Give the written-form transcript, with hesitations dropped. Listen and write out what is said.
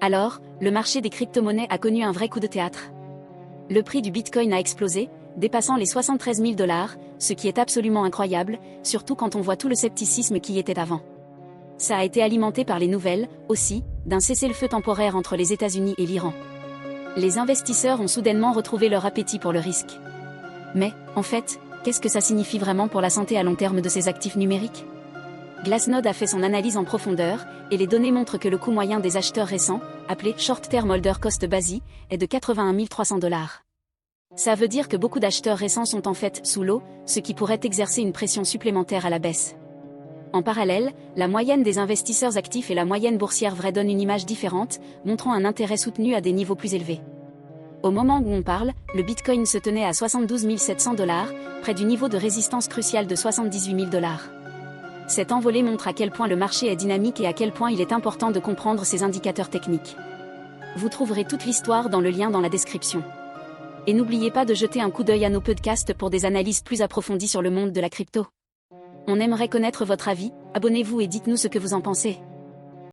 Alors, le marché des crypto-monnaies a connu un vrai coup de théâtre. Le prix du Bitcoin a explosé, dépassant les 73 000 $, ce qui est absolument incroyable, surtout quand on voit tout le scepticisme qui y était avant. Ça a été alimenté par les nouvelles, aussi, d'un cessez-le-feu temporaire entre les États-Unis et l'Iran. Les investisseurs ont soudainement retrouvé leur appétit pour le risque. Mais, en fait, qu'est-ce que ça signifie vraiment pour la santé à long terme de ces actifs numériques ? Glassnode a fait son analyse en profondeur, et les données montrent que le coût moyen des acheteurs récents, appelé Short Term Holder Cost Basis, est de 81 300 $. Ça veut dire que beaucoup d'acheteurs récents sont en fait sous l'eau, ce qui pourrait exercer une pression supplémentaire à la baisse. En parallèle, la moyenne des investisseurs actifs et la moyenne boursière vraie donnent une image différente, montrant un intérêt soutenu à des niveaux plus élevés. Au moment où on parle, le Bitcoin se tenait à 72 700 $, près du niveau de résistance crucial de 78 000 $. Cette envolée montre à quel point le marché est dynamique et à quel point il est important de comprendre ces indicateurs techniques. Vous trouverez toute l'histoire dans le lien dans la description. Et n'oubliez pas de jeter un coup d'œil à nos podcasts pour des analyses plus approfondies sur le monde de la crypto. On aimerait connaître votre avis, abonnez-vous et dites-nous ce que vous en pensez.